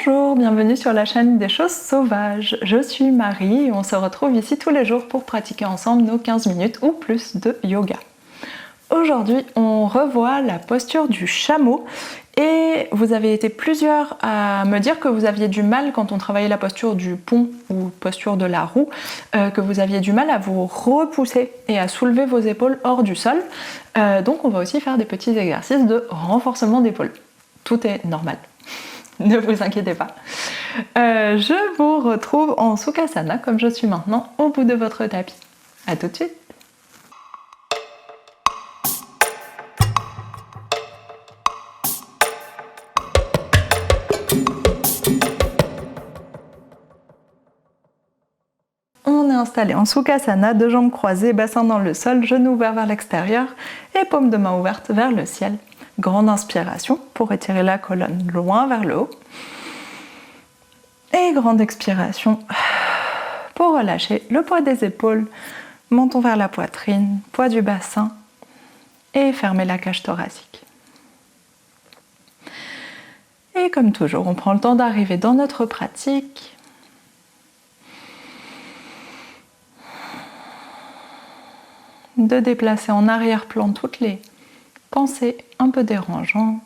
Bonjour, bienvenue sur la chaîne des choses sauvages. Je suis Marie et on se retrouve ici tous les jours pour pratiquer ensemble nos 15 minutes ou plus de yoga. Aujourd'hui, on revoit la posture du chameau et vous avez été plusieurs à me dire que vous aviez du mal quand on travaillait la posture du pont ou posture de la roue, que vous aviez du mal à vous repousser et à soulever vos épaules hors du sol. Donc on va aussi faire des petits exercices de renforcement d'épaules. Tout est normal. Ne vous inquiétez pas. Je vous retrouve en Sukhasana comme je suis maintenant au bout de votre tapis. A tout de suite. On est installé en Sukhasana, deux jambes croisées, bassin dans le sol, genoux ouverts vers l'extérieur et paumes de main ouvertes vers le ciel. Grande inspiration pour étirer la colonne loin vers le haut. Et grande expiration pour relâcher le poids des épaules, menton vers la poitrine, poids du bassin et fermer la cage thoracique. Et comme toujours, on prend le temps d'arriver dans notre pratique. De déplacer en arrière-plan toutes les pensées un peu dérangeantes.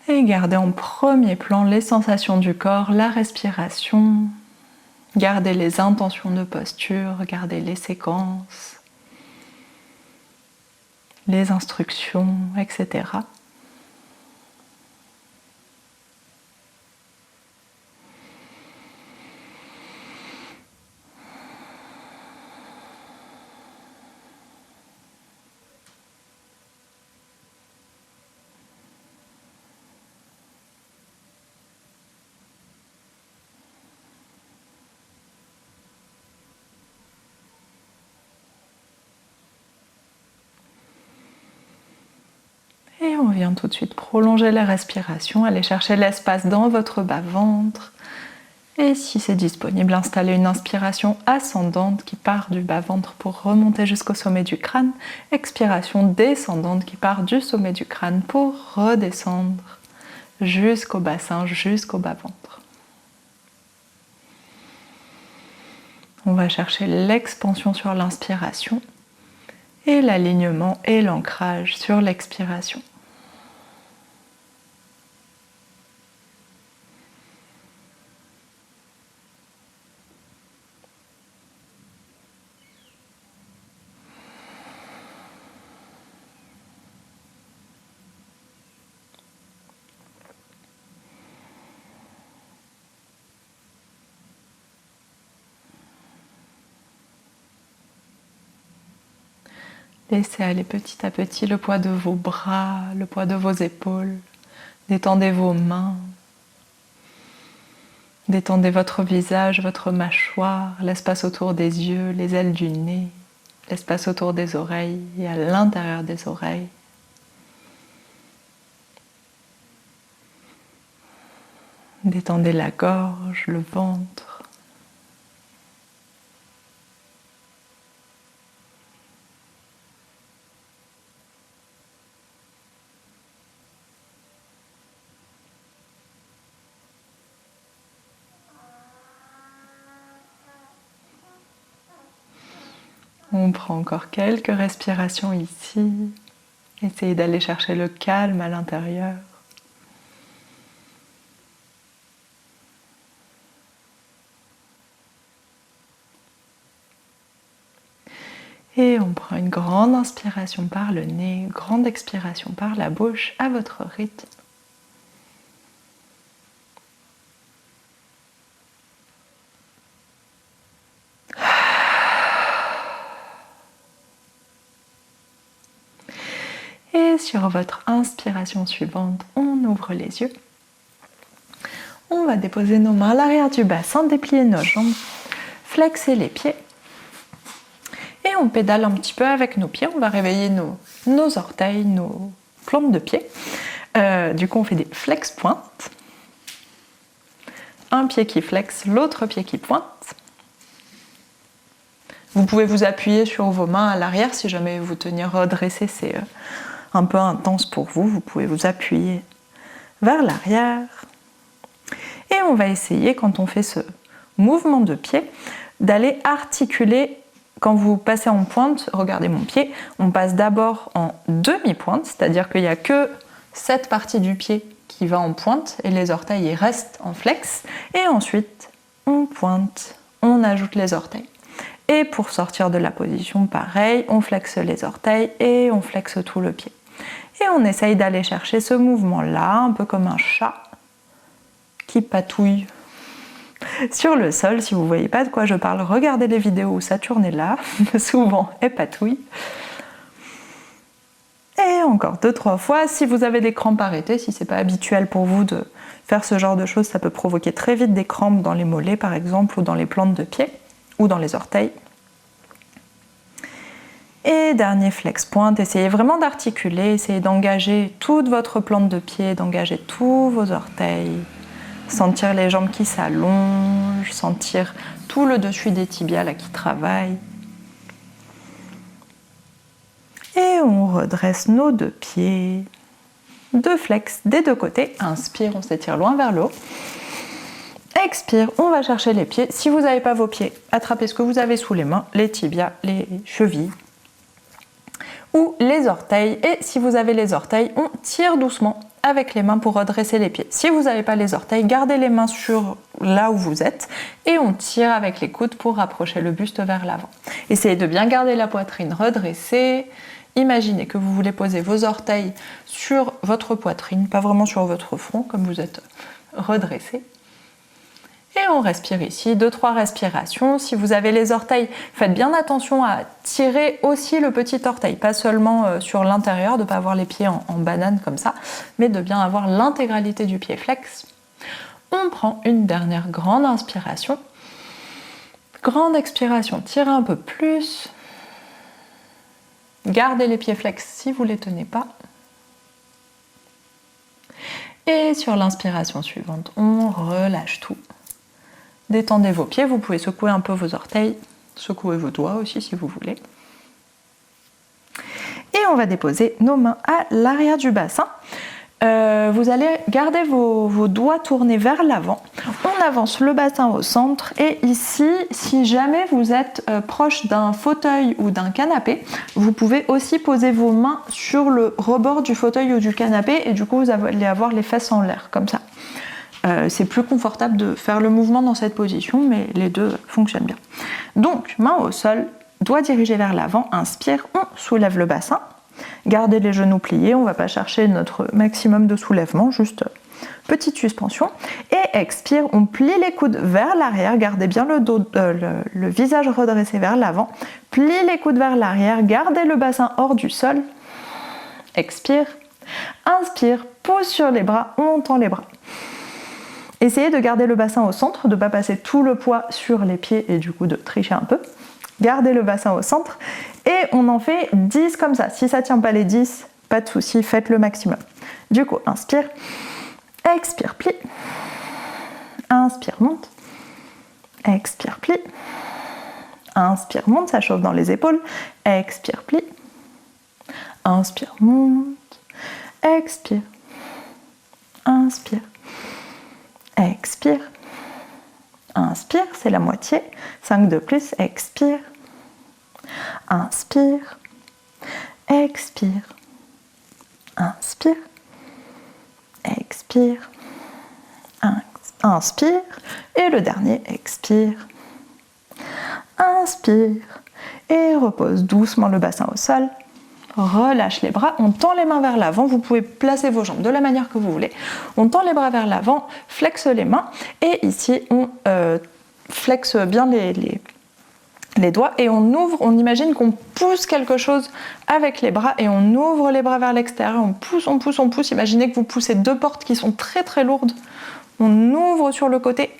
Et garder en premier plan les sensations du corps, la respiration. Gardez les intentions de posture, gardez les séquences, les instructions, etc. Et on vient tout de suite prolonger la respiration, aller chercher l'espace dans votre bas-ventre. Et si c'est disponible, installer une inspiration ascendante qui part du bas-ventre pour remonter jusqu'au sommet du crâne. Expiration descendante qui part du sommet du crâne pour redescendre jusqu'au bassin, jusqu'au bas-ventre. On va chercher l'expansion sur l'inspiration et l'alignement et l'ancrage sur l'expiration. Laissez aller petit à petit le poids de vos bras, le poids de vos épaules. Détendez vos mains. Détendez votre visage, votre mâchoire, l'espace autour des yeux, les ailes du nez, l'espace autour des oreilles et à l'intérieur des oreilles. Détendez la gorge, le ventre. On prend encore quelques respirations ici. Essayez d'aller chercher le calme à l'intérieur. Et on prend une grande inspiration par le nez, grande expiration par la bouche à votre rythme. Et sur votre inspiration suivante, on ouvre les yeux. On va déposer nos mains à l'arrière du bassin, déplier nos jambes, flexer les pieds. Et on pédale un petit peu avec nos pieds. On va réveiller nos orteils, nos plantes de pied. Du coup, on fait des flex pointes. Un pied qui flexe, l'autre pied qui pointe. Vous pouvez vous appuyer sur vos mains à l'arrière si jamais vous tenir redressé, c'est un peu intense pour vous. Vous pouvez vous appuyer vers l'arrière. Et on va essayer, quand on fait ce mouvement de pied, d'aller articuler. Quand vous passez en pointe, regardez mon pied, on passe d'abord en demi-pointe, c'est-à-dire qu'il n'y a que cette partie du pied qui va en pointe et les orteils restent en flex. Et ensuite, on pointe, on ajoute les orteils. Et pour sortir de la position, pareil, on flexe les orteils et on flexe tout le pied. Et on essaye d'aller chercher ce mouvement-là, un peu comme un chat qui patouille sur le sol. Si vous ne voyez pas de quoi je parle, regardez les vidéos où Saturne est là, souvent elle patouille. Et encore 2-3 fois, si vous avez des crampes, arrêtez. Si ce n'est pas habituel pour vous de faire ce genre de choses, ça peut provoquer très vite des crampes dans les mollets par exemple, ou dans les plantes de pied, ou dans les orteils. Et dernier flex pointe, essayez vraiment d'articuler, essayez d'engager toute votre plante de pied, d'engager tous vos orteils, sentir les jambes qui s'allongent, sentir tout le dessus des tibias là, qui travaille. Et on redresse nos deux pieds, deux flex des deux côtés. Inspire, on s'étire loin vers le haut. Expire, on va chercher les pieds. Si vous n'avez pas vos pieds, attrapez ce que vous avez sous les mains, les tibias, les chevilles ou les orteils. Et si vous avez les orteils, on tire doucement avec les mains pour redresser les pieds. Si vous n'avez pas les orteils, gardez les mains sur là où vous êtes et on tire avec les coudes pour rapprocher le buste vers l'avant. Essayez de bien garder la poitrine redressée. Imaginez que vous voulez poser vos orteils sur votre poitrine, pas vraiment sur votre front comme vous êtes redressé. Et on respire ici, 2-3 respirations. Si vous avez les orteils, faites bien attention à tirer aussi le petit orteil, pas seulement sur l'intérieur, de ne pas avoir les pieds en banane comme ça, mais de bien avoir l'intégralité du pied flex. On prend une dernière grande inspiration. Grande expiration, tirez un peu plus. Gardez les pieds flex si vous ne les tenez pas. Et sur l'inspiration suivante, on relâche tout. Détendez vos pieds, vous pouvez secouer un peu vos orteils, secouer vos doigts aussi si vous voulez. Et on va déposer nos mains à l'arrière du bassin. Vous allez garder vos doigts tournés vers l'avant. On avance le bassin au centre et ici, si jamais vous êtes proche d'un fauteuil ou d'un canapé, vous pouvez aussi poser vos mains sur le rebord du fauteuil ou du canapé et du coup vous allez avoir les fesses en l'air comme ça. C'est plus confortable de faire le mouvement dans cette position, mais les deux fonctionnent bien. Donc, main au sol, doigts dirigés vers l'avant, inspire, on soulève le bassin. Gardez les genoux pliés, on ne va pas chercher notre maximum de soulèvement, juste petite suspension. Et expire, on plie les coudes vers l'arrière, gardez bien le dos, le visage redressé vers l'avant. Plie les coudes vers l'arrière, gardez le bassin hors du sol. Expire, inspire, pousse sur les bras, on tend les bras. Essayez de garder le bassin au centre, de ne pas passer tout le poids sur les pieds et du coup de tricher un peu. Gardez le bassin au centre et on en fait 10 comme ça. Si ça ne tient pas les 10, pas de souci, faites le maximum. Du coup, inspire, expire, plie, inspire, monte, expire, plie, inspire, monte, ça chauffe dans les épaules, expire, plie, inspire, monte, expire, inspire. Expire, inspire, c'est la moitié, 5 de plus, expire, inspire, expire, inspire, expire, inspire, et le dernier, expire, inspire, et repose doucement le bassin au sol. Relâche les bras, on tend les mains vers l'avant, vous pouvez placer vos jambes de la manière que vous voulez. On tend les bras vers l'avant, flexe les mains et ici on flexe bien les doigts et on ouvre, on imagine qu'on pousse quelque chose avec les bras et on ouvre les bras vers l'extérieur, on pousse, on pousse, on pousse. Imaginez que vous poussez deux portes qui sont très très lourdes, on ouvre sur le côté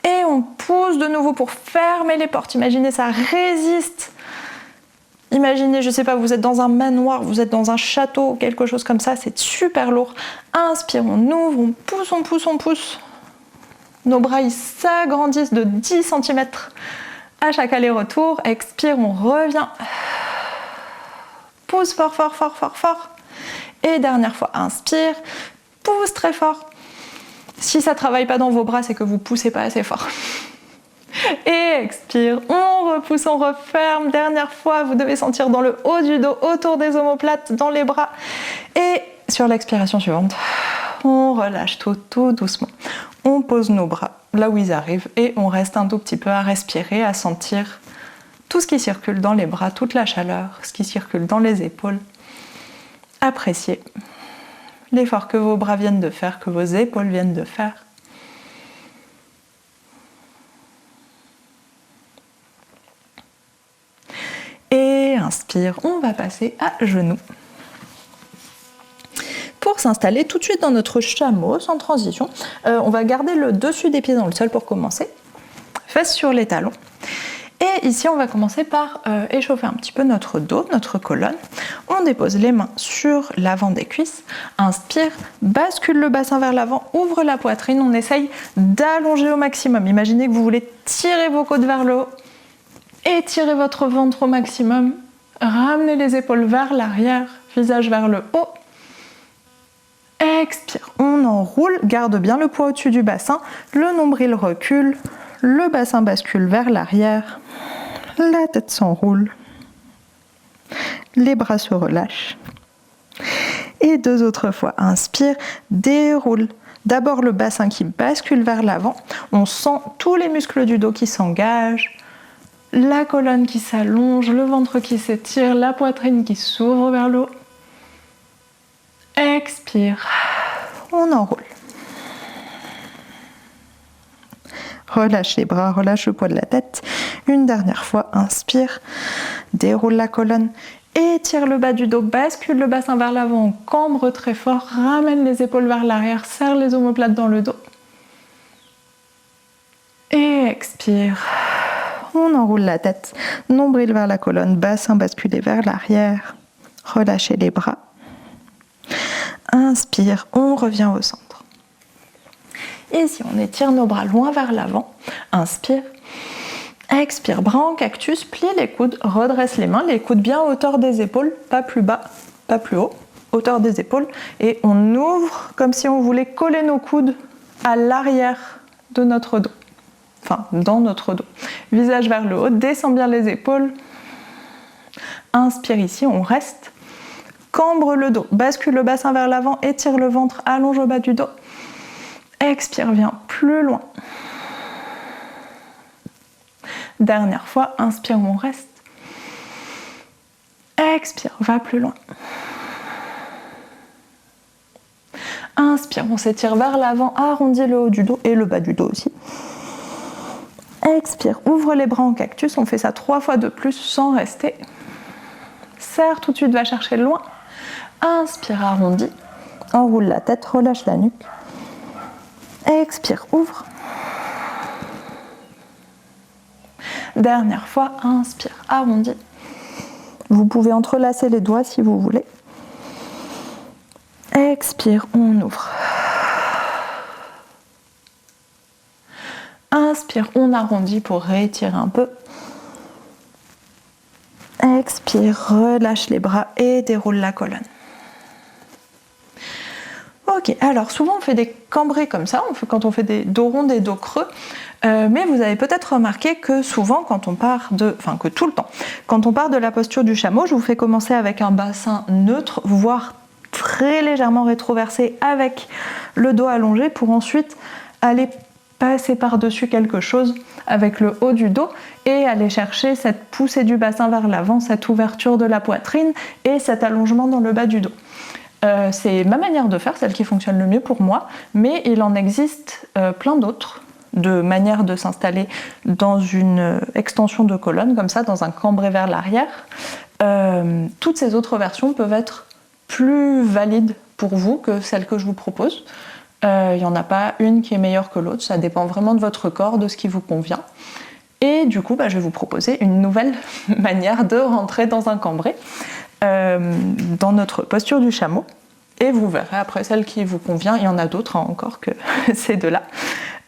et on pousse de nouveau pour fermer les portes. Imaginez ça résiste. Imaginez, je sais pas, vous êtes dans un manoir, vous êtes dans un château, quelque chose comme ça, c'est super lourd. Inspire, on ouvre, on pousse, on pousse, on pousse. Nos bras, ils s'agrandissent de 10 cm à chaque aller-retour. Expire, on revient. Pousse fort, fort, fort, fort, fort. Et dernière fois, inspire, pousse très fort. Si ça ne travaille pas dans vos bras, c'est que vous ne poussez pas assez fort. Et expire, on repousse, on referme. Dernière fois, vous devez sentir dans le haut du dos, autour des omoplates, dans les bras. Et sur l'expiration suivante, on relâche tout doucement. On pose nos bras là où ils arrivent et on reste un tout petit peu à respirer, à sentir tout ce qui circule dans les bras, toute la chaleur, ce qui circule dans les épaules. Appréciez l'effort que vos bras viennent de faire, que vos épaules viennent de faire. Et inspire, on va passer à genoux. Pour s'installer tout de suite dans notre chameau, sans transition, on va garder le dessus des pieds dans le sol pour commencer. Fesses sur les talons. Et ici, on va commencer par échauffer un petit peu notre dos, notre colonne. On dépose les mains sur l'avant des cuisses. Inspire, bascule le bassin vers l'avant, ouvre la poitrine. On essaye d'allonger au maximum. Imaginez que vous voulez tirer vos côtes vers le haut. Étirez votre ventre au maximum. Ramenez les épaules vers l'arrière, visage vers le haut. Expire, on enroule, garde bien le poids au-dessus du bassin. Le nombril recule. Le bassin bascule vers l'arrière, la tête s'enroule, les bras se relâchent. Et 2 autres fois, inspire, déroule. D'abord le bassin qui bascule vers l'avant, on sent tous les muscles du dos qui s'engagent, la colonne qui s'allonge, le ventre qui s'étire, la poitrine qui s'ouvre vers le haut. Expire, on enroule. Relâche les bras, relâche le poids de la tête. Une dernière fois, inspire, déroule la colonne, étire le bas du dos, bascule le bassin vers l'avant, cambre très fort, ramène les épaules vers l'arrière, serre les omoplates dans le dos. Et expire, on enroule la tête, nombril vers la colonne, bassin basculé vers l'arrière, relâchez les bras. Inspire, on revient au centre. Et si on étire nos bras loin vers l'avant, inspire, expire, bras en cactus, plie les coudes, redresse les mains, les coudes bien à hauteur des épaules, pas plus bas, pas plus haut, hauteur des épaules, et on ouvre comme si on voulait coller nos coudes à l'arrière de notre dos, enfin dans notre dos. Visage vers le haut, descend bien les épaules, inspire ici, on reste, cambre le dos, bascule le bassin vers l'avant, étire le ventre, allonge au bas du dos. Expire, viens plus loin. Dernière fois, inspire, on reste. Expire, va plus loin. Inspire, on s'étire vers l'avant, arrondit le haut du dos et le bas du dos aussi. Expire, ouvre les bras en cactus, on fait ça 3 fois de plus sans rester. Serre tout de suite, va chercher loin. Inspire, arrondis. Enroule la tête, relâche la nuque. Expire, ouvre. Dernière fois, inspire, arrondis. Vous pouvez entrelacer les doigts si vous voulez. Expire, on ouvre. Inspire, on arrondit pour réétirer un peu. Expire, relâche les bras et déroule la colonne. Ok, alors souvent on fait des cambrés comme ça, quand on fait des dos ronds, des dos creux, mais vous avez peut-être remarqué que souvent quand on part que tout le temps, quand on part de la posture du chameau, je vous fais commencer avec un bassin neutre, voire très légèrement rétroversé avec le dos allongé pour ensuite aller passer par-dessus quelque chose avec le haut du dos et aller chercher cette poussée du bassin vers l'avant, cette ouverture de la poitrine et cet allongement dans le bas du dos. C'est ma manière de faire, celle qui fonctionne le mieux pour moi, mais il en existe plein d'autres de manières de s'installer dans une extension de colonne, comme ça, dans un cambré vers l'arrière. Toutes ces autres versions peuvent être plus valides pour vous que celle que je vous propose. Il n'y en a pas une qui est meilleure que l'autre, ça dépend vraiment de votre corps, de ce qui vous convient. Et du coup, je vais vous proposer une nouvelle manière de rentrer dans un cambré, dans notre posture du chameau. Et vous verrez après celle qui vous convient, il y en a d'autres encore que ces deux-là.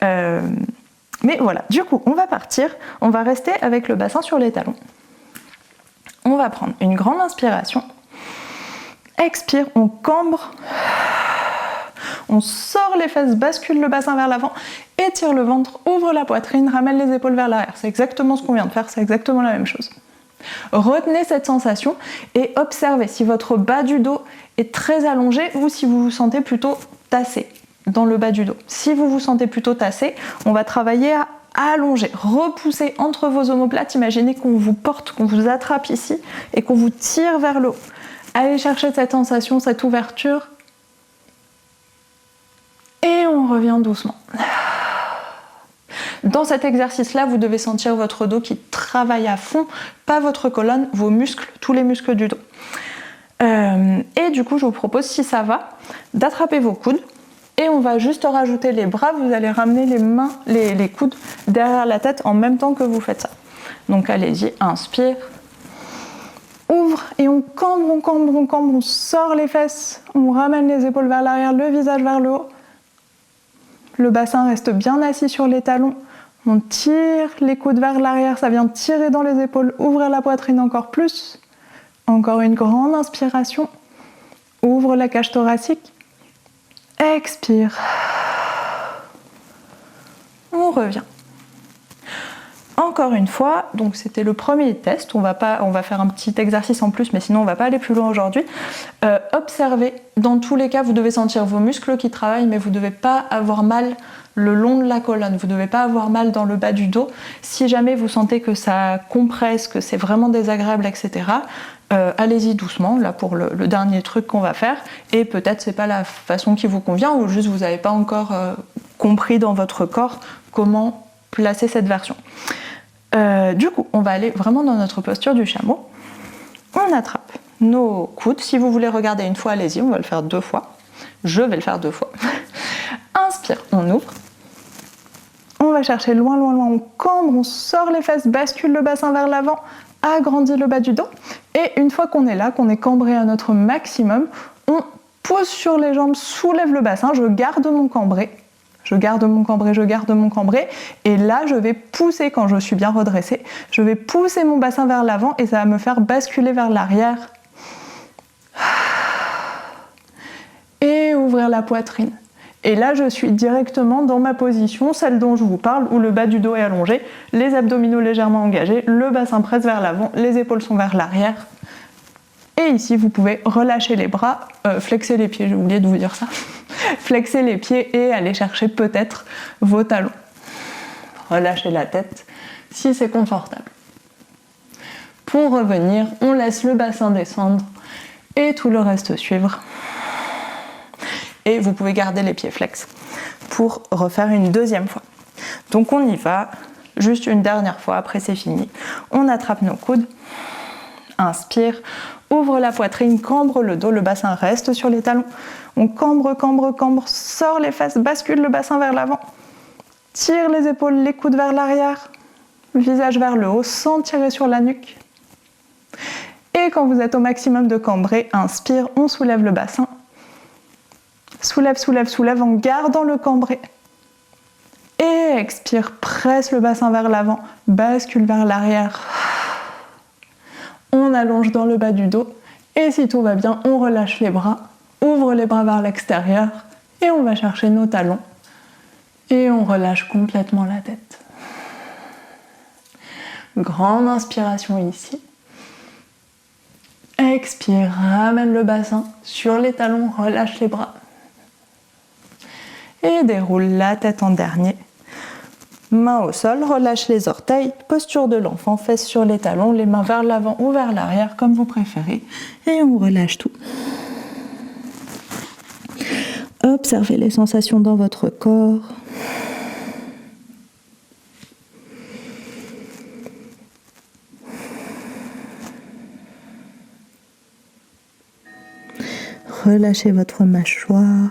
Mais voilà, du coup, on va partir, on va rester avec le bassin sur les talons. On va prendre une grande inspiration. Expire, on cambre. On sort les fesses, bascule le bassin vers l'avant, étire le ventre, ouvre la poitrine, ramène les épaules vers l'arrière. C'est exactement ce qu'on vient de faire, c'est exactement la même chose. Retenez cette sensation et observez si votre bas du dos est très allongé ou si vous vous sentez plutôt tassé dans le bas du dos. Si vous vous sentez plutôt tassé, on va travailler à allonger, repousser entre vos omoplates. Imaginez qu'on vous porte, qu'on vous attrape ici et qu'on vous tire vers le haut. Allez chercher cette sensation, cette ouverture. Et on revient doucement. Dans cet exercice-là, vous devez sentir votre dos qui travaille à fond, pas votre colonne, vos muscles, tous les muscles du dos. Et du coup, je vous propose, si ça va, d'attraper vos coudes. Et on va juste rajouter les bras, vous allez ramener les mains, les coudes derrière la tête en même temps que vous faites ça. Donc allez-y, inspire, ouvre et on cambre, on cambre, on cambre, on sort les fesses, on ramène les épaules vers l'arrière, le visage vers le haut. Le bassin reste bien assis sur les talons. On tire les coudes vers l'arrière, ça vient tirer dans les épaules, ouvrir la poitrine encore plus. Encore une grande inspiration. Ouvre la cage thoracique. Expire. On revient. Encore une fois, donc c'était le premier test, on va faire un petit exercice en plus, mais sinon on va pas aller plus loin aujourd'hui. Observez, dans tous les cas, vous devez sentir vos muscles qui travaillent, mais vous ne devez pas avoir mal le long de la colonne, vous ne devez pas avoir mal dans le bas du dos. Si jamais vous sentez que ça compresse, que c'est vraiment désagréable, etc., allez-y doucement, là pour le dernier truc qu'on va faire, et peut-être c'est pas la façon qui vous convient, ou juste vous n'avez pas encore compris dans votre corps comment placer cette version. Du coup, on va aller vraiment dans notre posture du chameau. On attrape nos coudes. Si vous voulez regarder une fois, allez-y, on va le faire 2 fois. Je vais le faire 2 fois. Inspire, on ouvre. On va chercher loin, loin, loin. On cambre, on sort les fesses, bascule le bassin vers l'avant, agrandit le bas du dos. Et une fois qu'on est là, qu'on est cambré à notre maximum, on pose sur les jambes, soulève le bassin. Je garde mon cambré. Je garde mon cambré, je garde mon cambré. Et là, je vais pousser, quand je suis bien redressée, je vais pousser mon bassin vers l'avant et ça va me faire basculer vers l'arrière. Et ouvrir la poitrine. Et là, je suis directement dans ma position, celle dont je vous parle, où le bas du dos est allongé, les abdominaux légèrement engagés, le bassin presse vers l'avant, les épaules sont vers l'arrière. Et ici, vous pouvez relâcher les bras, flexer les pieds, j'ai oublié de vous dire ça. Flexer les pieds et aller chercher peut-être vos talons. Relâchez la tête si c'est confortable. Pour revenir, on laisse le bassin descendre et tout le reste suivre. Et vous pouvez garder les pieds flex pour refaire une deuxième fois. Donc on y va, juste une dernière fois, après c'est fini. On attrape nos coudes, inspire, ouvre la poitrine, cambre le dos, le bassin reste sur les talons. On cambre, cambre, cambre, sort les fesses, bascule le bassin vers l'avant. Tire les épaules, les coudes vers l'arrière, visage vers le haut, sans tirer sur la nuque. Et quand vous êtes au maximum de cambré, inspire, on soulève le bassin. Soulève, soulève, soulève en gardant le cambré. Et expire, presse le bassin vers l'avant, bascule vers l'arrière. On allonge dans le bas du dos. Et si tout va bien, on relâche les bras, ouvre les bras vers l'extérieur et on va chercher nos talons. Et on relâche complètement la tête. Grande inspiration ici. Expire, ramène le bassin sur les talons, relâche les bras. Et déroule la tête en dernier. Main au sol, relâche les orteils, posture de l'enfant, fesses sur les talons, les mains vers l'avant ou vers l'arrière, comme vous préférez. Et on relâche tout. Observez les sensations dans votre corps. Relâchez votre mâchoire.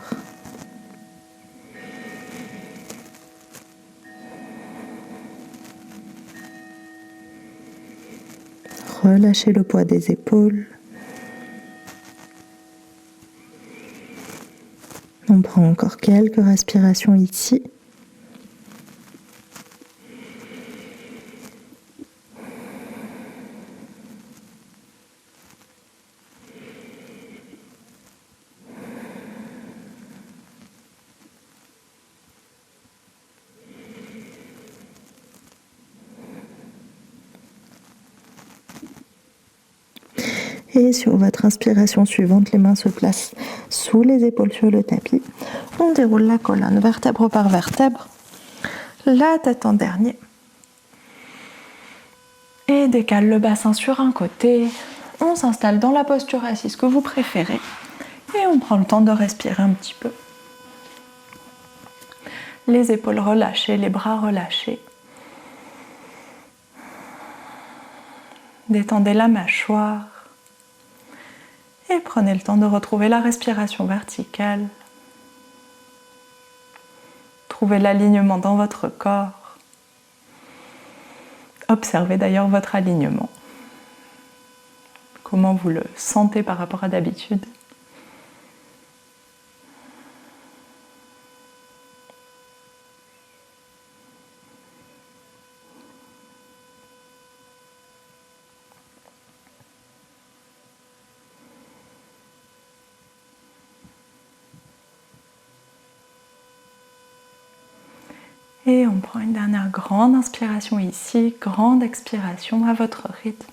Relâchez le poids des épaules. On prend encore quelques respirations ici. Et sur votre inspiration suivante, les mains se placent sous les épaules sur le tapis. On déroule la colonne vertèbre par vertèbre, la tête en dernier. Et décale le bassin sur un côté. On s'installe dans la posture assise que vous préférez. Et on prend le temps de respirer un petit peu. Les épaules relâchées, les bras relâchés. Détendez la mâchoire. Et prenez le temps de retrouver la respiration verticale. Trouvez l'alignement dans votre corps. Observez d'ailleurs votre alignement. Comment vous le sentez par rapport à d'habitude. Et on prend une dernière grande inspiration ici, grande expiration à votre rythme.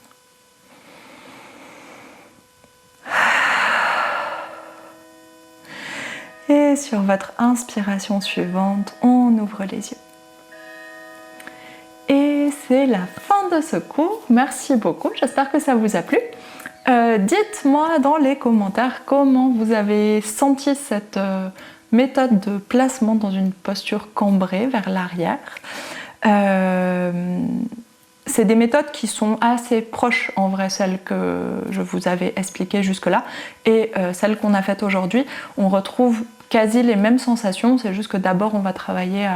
Et sur votre inspiration suivante, on ouvre les yeux. Et c'est la fin de ce cours. Merci beaucoup, j'espère que ça vous a plu. Dites-moi dans les commentaires comment vous avez senti cette méthode de placement dans une posture cambrée vers l'arrière. C'est des méthodes qui sont assez proches en vrai, celles que je vous avais expliquées jusque-là, et celles qu'on a faites aujourd'hui. On retrouve quasi les mêmes sensations, c'est juste que d'abord on va travailler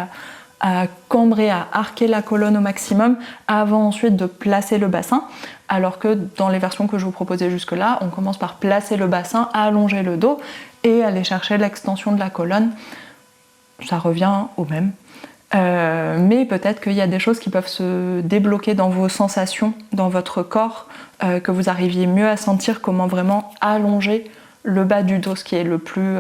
à cambrer, à arquer la colonne au maximum avant ensuite de placer le bassin, alors que dans les versions que je vous proposais jusque-là, on commence par placer le bassin, allonger le dos et aller chercher l'extension de la colonne. Ça revient au même. Mais peut-être qu'il y a des choses qui peuvent se débloquer dans vos sensations, dans votre corps, que vous arriviez mieux à sentir comment vraiment allonger le bas du dos, ce qui est le plus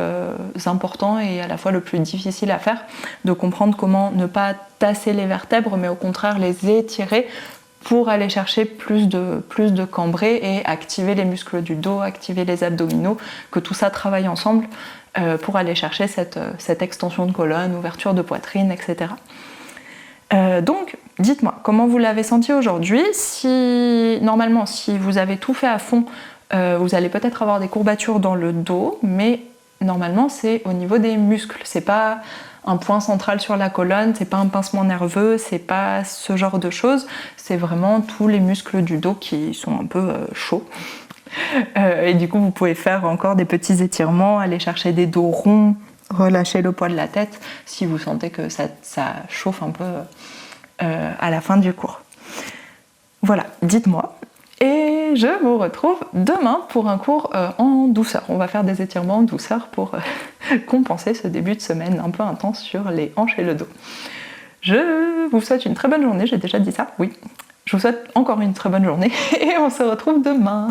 important et à la fois le plus difficile à faire, de comprendre comment ne pas tasser les vertèbres, mais au contraire les étirer pour aller chercher plus de cambré et activer les muscles du dos, activer les abdominaux, que tout ça travaille ensemble pour aller chercher cette extension de colonne, ouverture de poitrine, etc. Donc, dites-moi, comment vous l'avez senti aujourd'hui? Normalement, si vous avez tout fait à fond, vous allez peut-être avoir des courbatures dans le dos, mais normalement c'est au niveau des muscles, c'est pas un point central sur la colonne, c'est pas un pincement nerveux, c'est pas ce genre de choses, c'est vraiment tous les muscles du dos qui sont un peu chauds. Et du coup vous pouvez faire encore des petits étirements, aller chercher des dos ronds, relâcher le poids de la tête si vous sentez que ça chauffe un peu à la fin du cours. Voilà, dites-moi. Et je vous retrouve demain pour un cours en douceur. On va faire des étirements en douceur pour compenser ce début de semaine un peu intense sur les hanches et le dos. Je vous souhaite une très bonne journée, j'ai déjà dit ça, oui. Je vous souhaite encore une très bonne journée et on se retrouve demain.